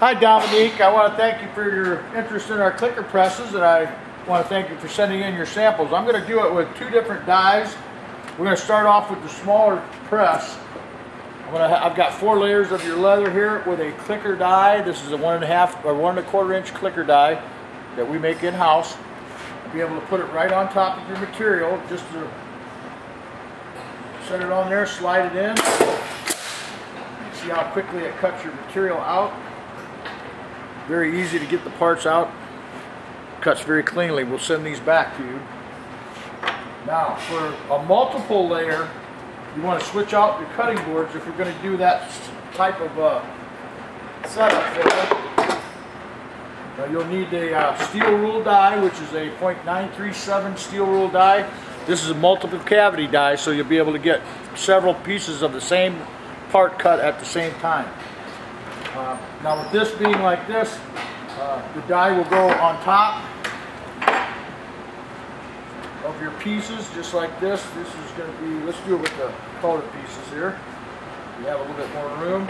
Hi Dominique, I want to thank you for your interest in our clicker presses, and I want to thank you for sending in your samples. I'm going to do it with two different dies. We're going to start off with the smaller press. I've got 4 layers of your leather here with a clicker die. This is a 1.5 or 1 1/4 inch clicker die that we make in-house. You'll be able to put it right on top of your material, just to set it on there, slide it in. See how quickly it cuts your material out. Very easy to get the parts out. Cuts very cleanly. We'll send these back to you. Now, for a multiple layer, you want to switch out your cutting boards if you're going to do that type of setup for it. Now, you'll need a steel rule die, which is a .937 steel rule die. This is a multiple cavity die, so you'll be able to get several pieces of the same part cut at the same time. Now with this being like this, the die will go on top of your pieces, just like this. This is going to be, let's do it with the colored pieces here. You have a little bit more room.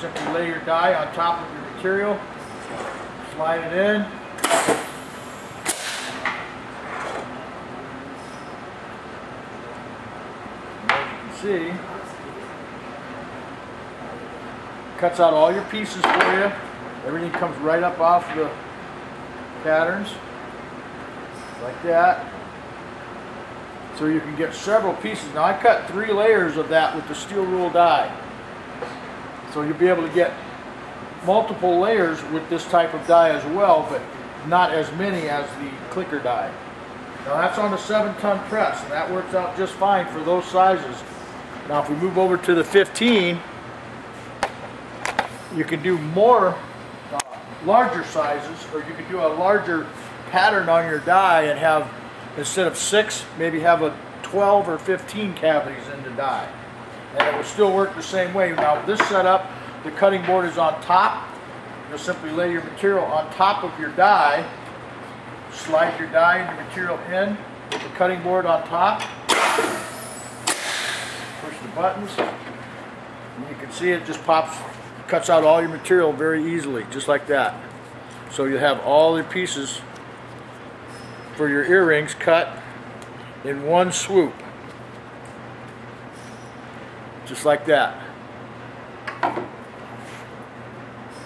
Simply lay your die on top of your material, slide it in. And as you can see, cuts out all your pieces for you. Everything comes right up off the patterns, like that. So you can get several pieces. Now I cut 3 layers of that with the steel rule die. So you'll be able to get multiple layers with this type of die as well, but not as many as the clicker die. Now that's on the 7-ton press, and that works out just fine for those sizes. Now if we move over to the 15, you can do more larger sizes, or you can do a larger pattern on your die and have, instead of 6, maybe have a 12 or 15 cavities in the die. And it will still work the same way. Now with this setup, the cutting board is on top. You'll simply lay your material on top of your die, slide your die and your material in with the cutting board on top, push the buttons, and you can see it just pops, cuts out all your material very easily, just like that. So you have all your pieces for your earrings cut in one swoop, just like that.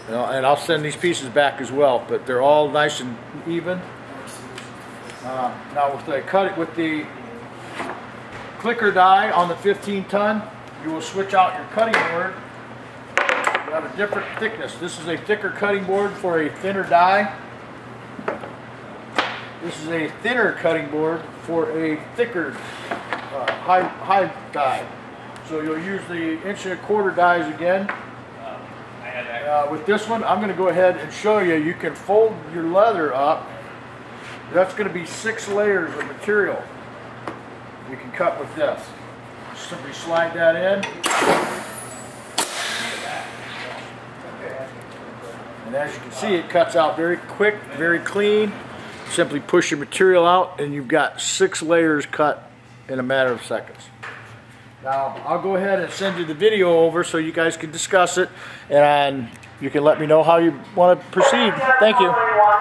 And I'll send these pieces back as well, but they're all nice and even. Now with the clicker die on the 15-ton, you will switch out your cutting board. Have a different thickness. This is a thicker cutting board for a thinner die. This is a thinner cutting board for a thicker high die. So you'll use the 1 1/4 dies again. With this one, I'm going to go ahead and show you. You can fold your leather up. That's going to be 6 layers of material you can cut with this. Simply slide that in. And as you can see, it cuts out very quick, very clean. Simply push your material out and you've got 6 layers cut in a matter of seconds. Now, I'll go ahead and send you the video over so you guys can discuss it, and you can let me know how you want to proceed. Thank you.